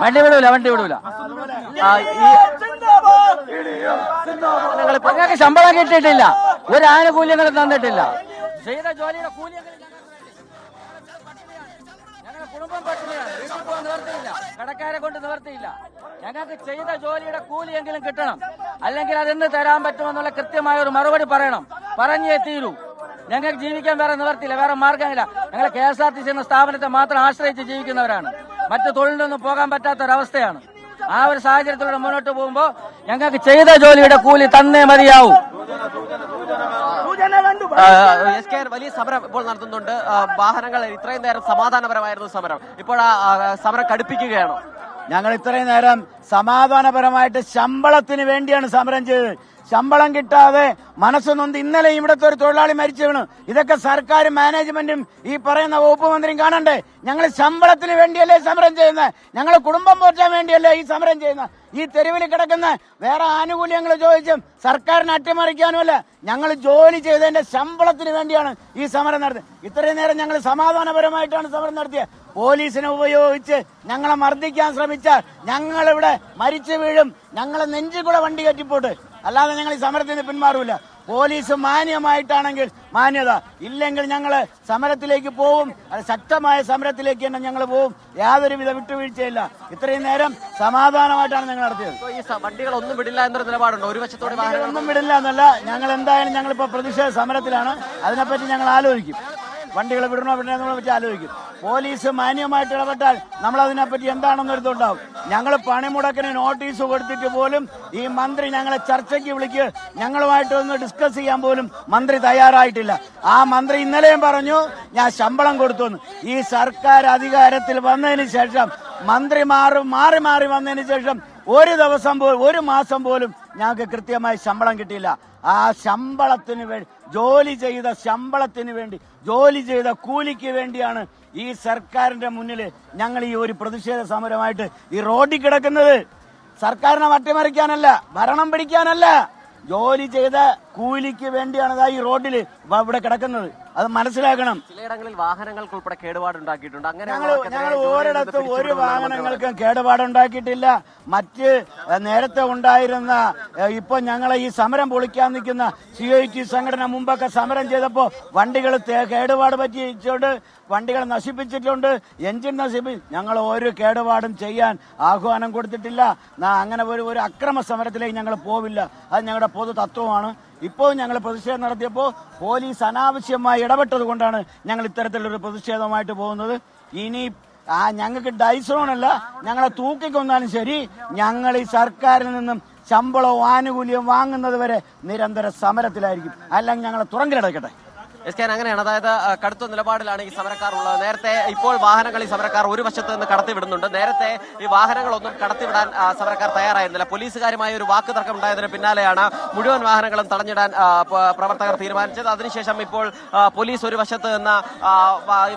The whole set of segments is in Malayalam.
വണ്ടി വിടൂല. ഞങ്ങൾക്ക് ശമ്പളം കിട്ടിയിട്ടില്ല, ഒരു ആനുകൂല്യങ്ങളും തന്നിട്ടില്ല. ചെയ്ത ജോലിയുടെ കൂലിയെങ്കിലും ഞങ്ങളുടെ കുടുംബം പട്ടിണിയാണ്. വീട്ടിൽ പോകാൻ നിവർത്തിയില്ല, കടക്കാരെ കൊണ്ട് നിവർത്തിയില്ല. ഞങ്ങൾക്ക് ചെയ്ത ജോലിയുടെ കൂലിയെങ്കിലും കിട്ടണം, അല്ലെങ്കിൽ അതെന്ന് തരാൻ പറ്റുമെന്നുള്ള കൃത്യമായ ഒരു മറുപടി പറയണം. പറഞ്ഞേ തീരൂ. ഞങ്ങൾക്ക് ജീവിക്കാൻ വേറെ നിവർത്തിയില്ല, വേറെ മാർഗമില്ല. ഞങ്ങൾ KSRTC എന്ന സ്ഥാപനത്തെ മാത്രം ആശ്രയിച്ച് ജീവിക്കുന്നവരാണ്. മറ്റു തൊഴിലൊന്നും പോകാൻ പറ്റാത്തൊരവസ്ഥയാണ്. ആ ഒരു സാഹചര്യത്തിലൂടെ മുന്നോട്ട് പോകുമ്പോൾ ഞങ്ങൾക്ക് ചെയ്ത ജോലിയുടെ കൂലി തന്നേ മതിയാവൂ. വലിയ സമരം ഇപ്പോൾ നടത്തുന്നുണ്ട്. വാഹനങ്ങൾ ഇത്രയും നേരം സമാധാനപരമായിരുന്നു സമരം, ഇപ്പോൾ സമരം കടുപ്പിക്കുകയാണ്. ഞങ്ങൾ ഇത്രയും നേരം സമാധാനപരമായിട്ട് ശമ്പളത്തിന് വേണ്ടിയാണ് സമരം ചെയ്തത്. ശമ്പളം കിട്ടാതെ മനസ്സൊന്നും ഇന്നലെ ഇവിടുത്തെ ഒരു തൊഴിലാളി മരിച്ചു വീണു. ഇതൊക്കെ സർക്കാരും മാനേജ്മെന്റും ഈ പറയുന്ന വകുപ്പ് മന്ത്രിയും കാണണ്ടേ? ഞങ്ങൾ ശമ്പളത്തിന് വേണ്ടിയല്ലേ സമരം ചെയ്യുന്നത്? ഞങ്ങൾ കുടുംബം പോറ്റാൻ വേണ്ടിയല്ലേ ഈ സമരം ചെയ്യുന്നത്? ഈ തെരുവിൽ കിടക്കുന്ന വേറെ ആനുകൂല്യങ്ങൾ ചോദിച്ചും സർക്കാരിനെ അട്ടിമറിക്കാനുമല്ല, ഞങ്ങൾ ജോലി ചെയ്തതിന്റെ ശമ്പളത്തിന് വേണ്ടിയാണ് ഈ സമരം നടത്തിയത്. ഇത്രയും നേരം ഞങ്ങൾ സമാധാനപരമായിട്ടാണ് സമരം നടത്തിയത്. പോലീസിനെ ഉപയോഗിച്ച് ഞങ്ങളെ മർദ്ദിക്കാൻ ശ്രമിച്ചാൽ ഞങ്ങളിവിടെ മരിച്ചു വീഴും. ഞങ്ങളെ നെഞ്ചിക്കൂടെ വണ്ടി കയറ്റിപ്പോട്ട്, അല്ലാതെ ഞങ്ങൾ ഈ സമരത്തിൽ നിന്ന് പിന്മാറൂല. പോലീസ് മാന്യമായിട്ടാണെങ്കിൽ മാന്യത, ഇല്ലെങ്കിൽ ഞങ്ങൾ സമരത്തിലേക്ക് പോവും. അത് ശക്തമായ സമരത്തിലേക്ക് തന്നെ ഞങ്ങൾ പോവും. യാതൊരുവിധ വിട്ടുവീഴ്ചയില്ല. ഇത്രയും നേരം സമാധാനമായിട്ടാണ് ഞങ്ങൾ നടത്തിയത്. ഈ വണ്ടികളൊന്നും വിടില്ല എന്നൊരു നിലപാടുണ്ട്. ഒരു വശത്തോടെ ഒന്നും വിടില്ല എന്നല്ല, ഞങ്ങൾ എന്തായാലും ഞങ്ങളിപ്പോ പ്രതിഷേധ സമരത്തിലാണ്. അതിനെപ്പറ്റി ഞങ്ങൾ ആലോചിക്കും. വണ്ടികൾ വിടണോ വിടണമെന്നതിനെ പറ്റി ആലോചിക്കും. പോലീസ് മാന്യമായിട്ട് ഇടപെട്ടാൽ നമ്മൾ അതിനെപ്പറ്റി എന്താണെന്നൊരു ഇതുണ്ടാവും. ഞങ്ങൾ പണിമുടക്കിന് നോട്ടീസ് കൊടുത്തിട്ട് പോലും ഈ മന്ത്രി ഞങ്ങളെ ചർച്ചയ്ക്ക് വിളിക്ക്, ഞങ്ങളുമായിട്ടൊന്ന് ഡിസ്കസ് ചെയ്യാൻ പോലും മന്ത്രി തയ്യാറായിട്ടില്ല. ആ മന്ത്രി ഇന്നലെയും പറഞ്ഞു ഞാൻ ശമ്പളം കൊടുത്തുവെന്ന്. ഈ സർക്കാർ അധികാരത്തിൽ വന്നതിന് ശേഷം മന്ത്രി മാറി മാറി വന്നതിന് ശേഷം ഒരു ദിവസം പോലും, ഒരു മാസം പോലും ഞങ്ങൾക്ക് കൃത്യമായി ശമ്പളം കിട്ടിയില്ല. ആ ശമ്പളത്തിന് വേണ്ടി, ജോലി ചെയ്ത ശമ്പളത്തിന് വേണ്ടി, ജോലി ചെയ്ത കൂലിക്ക് വേണ്ടിയാണ് ഈ സർക്കാരിന്റെ മുന്നിൽ ഞങ്ങൾ ഈ ഒരു പ്രതിഷേധ സമരമായിട്ട് ഈ റോഡിൽ കിടക്കുന്നത്. സർക്കാരിനെ അട്ടിമറിക്കാനല്ല, ഭരണം പിടിക്കാനല്ല, ജോലി ചെയ്ത കൂലിക്ക് വേണ്ടിയാണ് ഈ റോഡിൽ ഇവിടെ കിടക്കുന്നത്. അത് മനസ്സിലാക്കണം. ചിലയിടങ്ങളിൽ വാഹനങ്ങൾക്ക് ഉൾപ്പെടെ കേടുപാടുണ്ടാക്കിയിട്ടുണ്ട്. അങ്ങനെ ഞങ്ങൾ ഒരിടത്തും ഒരു വാഹനങ്ങൾക്കും കേടുപാടുണ്ടാക്കിയിട്ടില്ല. മറ്റ് നേരത്തെ ഉണ്ടായിരുന്ന, ഇപ്പൊ ഞങ്ങളെ ഈ സമരം പൊളിക്കാൻ നിൽക്കുന്ന CIT സംഘടന മുമ്പൊക്കെ സമരം ചെയ്തപ്പോ വണ്ടികൾ കേടുപാട് പറ്റിയിട്ടുണ്ട്, വണ്ടികൾ നശിപ്പിച്ചിട്ടുണ്ട്, എഞ്ചിൻ ഞങ്ങൾ ഒരു കേടുപാടും ചെയ്യാൻ ആഹ്വാനം കൊടുത്തിട്ടില്ല. അങ്ങനെ ഒരു അക്രമ സമരത്തിലേക്ക് ഞങ്ങൾ പോവില്ല. അത് ഞങ്ങളുടെ പൊതു തത്വമാണ്. ഇപ്പോൾ ഞങ്ങൾ പ്രതിഷേധം നടത്തിയപ്പോൾ പോലീസ് അനാവശ്യമായി ഇടപെട്ടത് കൊണ്ടാണ് ഞങ്ങൾ ഇത്തരത്തിലൊരു പ്രതിഷേധമായിട്ട് പോകുന്നത്. ഇനി ഞങ്ങൾക്ക് ഡൈസോണല്ല, ഞങ്ങളെ തൂക്കിക്കൊന്നാലും ശരി, ഞങ്ങൾ ഈ സർക്കാരിൽ നിന്നും ശമ്പളവും ആനുകൂല്യവും വാങ്ങുന്നത് വരെ നിരന്തര സമരത്തിലായിരിക്കും. അല്ലെങ്കിൽ ഞങ്ങളെ തുറങ്കിലടക്കട്ടെ. അങ്ങനെയാണ്. അതായത് കടുത്ത നിലപാടിലാണ് ഈ സമരക്കാർ ഉള്ളത്. നേരത്തെ ഇപ്പോൾ വാഹനങ്ങൾ ഈ സമരക്കാർ ഒരു വശത്ത് നിന്ന് കടത്തിവിടുന്നുണ്ട്. നേരത്തെ ഈ വാഹനങ്ങളൊന്നും കടത്തിവിടാൻ സമരക്കാർ തയ്യാറായിരുന്നില്ല. പോലീസുകാരുമായി ഒരു വാക്ക് തർക്കം ഉണ്ടായതിന് പിന്നാലെയാണ് മുഴുവൻ വാഹനങ്ങളും തടഞ്ഞിടാൻ പ്രവർത്തകർ തീരുമാനിച്ചത്. അതിനുശേഷം ഇപ്പോൾ പോലീസ് ഒരു വശത്ത് നിന്ന്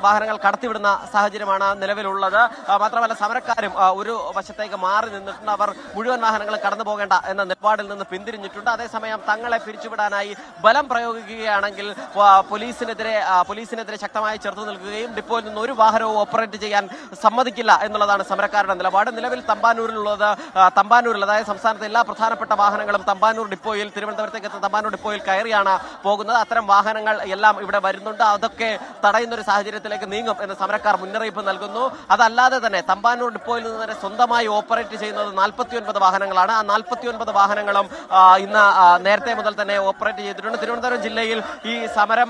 വാഹനങ്ങൾ കടത്തിവിടുന്ന സാഹചര്യമാണ് നിലവിലുള്ളത്. മാത്രമല്ല സമരക്കാരും ഒരു വശത്തേക്ക് മാറി നിന്നിട്ടുണ്ട്. അവർ മുഴുവൻ വാഹനങ്ങൾ കടന്നു പോകേണ്ട എന്ന നിലപാടിൽ നിന്ന് പിന്തിരിഞ്ഞിട്ടുണ്ട്. അതേസമയം തങ്ങളെ പിരിച്ചുവിടാനായി ബലം പ്രയോഗിക്കുകയാണെങ്കിൽ പോലീസിനെതിരെ ശക്തമായി ചെറുത്തു നിൽക്കുകയും ഡിപ്പോയിൽ നിന്ന് ഒരു വാഹനവും ഓപ്പറേറ്റ് ചെയ്യാൻ സമ്മതിക്കില്ല എന്നുള്ളതാണ് സമരക്കാരുടെ നിലപാട്. നിലവിൽ തമ്പാനൂരിൽ അതായത് സംസ്ഥാനത്തെ എല്ലാ പ്രധാനപ്പെട്ട വാഹനങ്ങളും തമ്പാനൂർ ഡിപ്പോയിൽ, തിരുവനന്തപുരത്തേക്ക് എത്തുന്ന തമ്പാനൂർ ഡിപ്പോയിൽ കയറിയാണ് പോകുന്നത്. അത്തരം വാഹനങ്ങൾ എല്ലാം ഇവിടെ വരുന്നുണ്ട്. അതൊക്കെ തടയുന്ന ഒരു സാഹചര്യത്തിലേക്ക് നീങ്ങും എന്ന് സമരക്കാർ മുന്നറിയിപ്പ് നൽകുന്നു. അതല്ലാതെ തന്നെ തമ്പാനൂർ ഡിപ്പോയിൽ നിന്ന് തന്നെ സ്വന്തമായി ഓപ്പറേറ്റ് ചെയ്യുന്നത് 49 വാഹനങ്ങളാണ്. ആ 49 വാഹനങ്ങളും ഇന്ന് നേരത്തെ മുതൽ തന്നെ ഓപ്പറേറ്റ് ചെയ്തിട്ടുണ്ട്. തിരുവനന്തപുരം ജില്ലയിൽ ഈ സമരം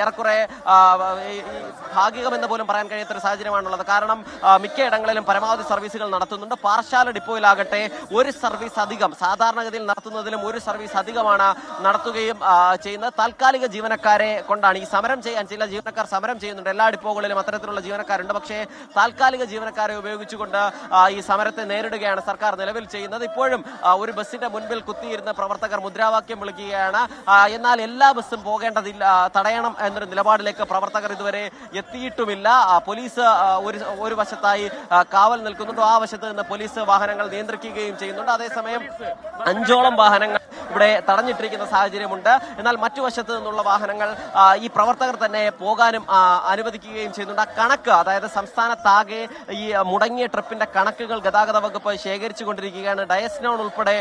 ഏറെക്കുറെ ഭാഗികമെന്ന് പോലും പറയാൻ കഴിയാത്തൊരു സാഹചര്യമാണുള്ളത്. കാരണം മിക്കയിടങ്ങളിലും പരമാവധി സർവീസുകൾ നടത്തുന്നുണ്ട്. പാറശാല ഡിപ്പോയിലാകട്ടെ ഒരു സർവീസ് അധികം, സാധാരണഗതിയിൽ നടത്തുന്നതിലും ഒരു സർവീസ് അധികമാണ് നടത്തുകയും ചെയ്യുന്നത്. താൽക്കാലിക ജീവനക്കാരെ കൊണ്ടാണ് ഈ സമരം ചെയ്യാൻ. ചില ജീവനക്കാർ സമരം ചെയ്യുന്നുണ്ട്, എല്ലാ ഡിപ്പോകളിലും അത്തരത്തിലുള്ള ജീവനക്കാരുണ്ട്. പക്ഷേ താൽക്കാലിക ജീവനക്കാരെ ഉപയോഗിച്ചുകൊണ്ട് ഈ സമരത്തെ നേരിടുകയാണ് സർക്കാർ നിലവിൽ ചെയ്യുന്നത്. ഇപ്പോഴും ഒരു ബസ്സിന്റെ മുൻപിൽ കുത്തിയിരുന്ന് പ്രവർത്തകർ മുദ്രാവാക്യം വിളിക്കുകയാണ്. എന്നാൽ എല്ലാ ബസ്സും പോകേണ്ടതില്ല, തടയണം എന്നൊരു നിലപാടിലേക്ക് പ്രവർത്തകർ ഇതുവരെ എത്തിയിട്ടുമില്ല. പോലീസ് ഒരു വശത്തായി കാവൽ നിൽക്കുന്നുണ്ട്. ആ വശത്ത് നിന്ന് പോലീസ് വാഹനങ്ങൾ നിയന്ത്രിക്കുകയും ചെയ്യുന്നുണ്ട്. അതേസമയം 5ഓളം വാഹനങ്ങൾ ഇവിടെ തടഞ്ഞിട്ടിരിക്കുന്ന സാഹചര്യമുണ്ട്. എന്നാൽ മറ്റു വശത്ത് നിന്നുള്ള വാഹനങ്ങൾ ഈ പ്രവർത്തകർ തന്നെ പോകാനും അനുവദിക്കുകയും ചെയ്യുന്നുണ്ട്. ആ കണക്ക്, അതായത് സംസ്ഥാനത്താകെ ഈ മുടങ്ങിയ ട്രിപ്പിന്റെ കണക്കുകൾ ഗതാഗത വകുപ്പ് ശേഖരിച്ചു കൊണ്ടിരിക്കുകയാണ്. ഡയസ്നോൺ ഉൾപ്പെടെ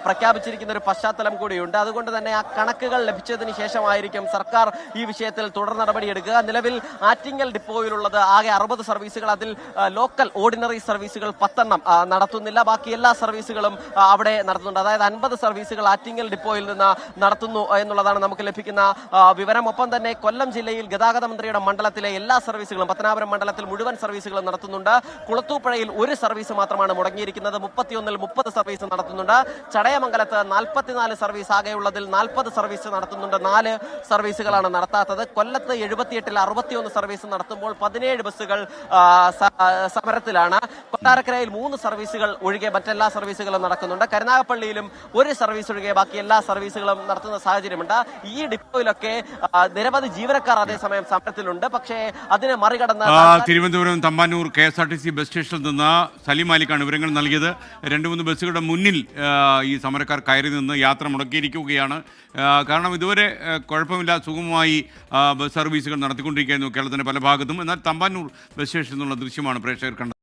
പ്രഖ്യാപിച്ചിരിക്കുന്ന ഒരു പശ്ചാത്തലം കൂടിയുണ്ട്. അതുകൊണ്ട് തന്നെ ആ കണക്കുകൾ ലഭിച്ചതിന് ശേഷമായിരിക്കും സർക്കാർ ഈ വിഷയത്തിൽ തുടർ നടപടിയെടുക്കുക. നിലവിൽ ആറ്റിങ്ങൽ ഡിപ്പോയിലുള്ളത് ആകെ 60 സർവീസുകൾ. അതിൽ ലോക്കൽ ഓർഡിനറി സർവീസുകൾ 10 എണ്ണം നടത്തുന്നില്ല. ബാക്കി എല്ലാ സർവീസുകളും അവിടെ നടത്തുന്നുണ്ട്. അതായത് 50 സർവീസുകൾ ആറ്റിങ്ങൽ ഡിപ്പോയിൽ നിന്ന് നടത്തുന്നു എന്നുള്ളതാണ് നമുക്ക് ലഭിക്കുന്ന വിവരം. ഒപ്പം തന്നെ കൊല്ലം ജില്ലയിൽ ഗതാഗത മന്ത്രിയുടെ മണ്ഡലത്തിലെ എല്ലാ സർവീസുകളും, പത്തനാപുരം മണ്ഡലത്തിൽ മുഴുവൻ സർവീസുകളും നടത്തുന്നുണ്ട്. കുളത്തൂപ്പുഴയിൽ ഒരു സർവീസ് മാത്രമാണ് മുടങ്ങിയിരിക്കുന്നത്. 31-ൽ 30 സർവീസ് നടത്തുന്നുണ്ട്. ചടയമംഗലത്ത് 44 സർവീസ് ആകെയുള്ളതിൽ 40 സർവീസ് നടത്തുന്നുണ്ട്. 4 സർവീസുകളാണ് നടത്താത്തത്. കൊല്ലത്ത് 78-ൽ 61 സർവീസ് നടത്തുമ്പോൾ 17 ബസ്സുകൾ സമരത്തിലാണ്. കൊട്ടാരക്കരയിൽ 3 സർവീസുകൾ ഒഴികെ മറ്റെല്ലാ സർവീസുകളും നടക്കുന്നുണ്ട്. കരുനാഗപ്പള്ളിയിലും ഒരു സർവീസ് ഒഴികെ ബാക്കി എല്ലാ സർവീസുകളും നടത്തുന്ന സാഹചര്യമുണ്ട്. ഈ ഡിപ്പോയിലൊക്കെ നിരവധി ജീവനക്കാർ അതേസമയം സമരത്തിലുണ്ട്. പക്ഷേ അതിനെ മറികടന്ന് തിരുവനന്തപുരം തമ്പാനൂർ KSRTC ബസ് സ്റ്റേഷനിൽ നിന്ന് സലീം മാലിക്കാണ് വിവരങ്ങൾ നൽകിയത്. 2-3 ബസ്സുകളുടെ മുന്നിൽ ഈ സമരക്കാർ കയറി നിന്ന് യാത്ര മുടക്കിയിരിക്കുകയാണ്. കാരണം ഇതുവരെ കുഴപ്പമില്ല, സുഗമമായി ബസ് സർവീസുകൾ നടത്തിക്കൊണ്ടിരിക്കുകയായിരുന്നു കേരളത്തിന്റെ പല ഭാഗത്തും. എന്നാൽ തമ്പാനൂർ ബസ് സ്റ്റേഷനിൽ നിന്നുള്ള ദൃശ്യമാണ് പ്രേക്ഷകർ കണ്ടത്.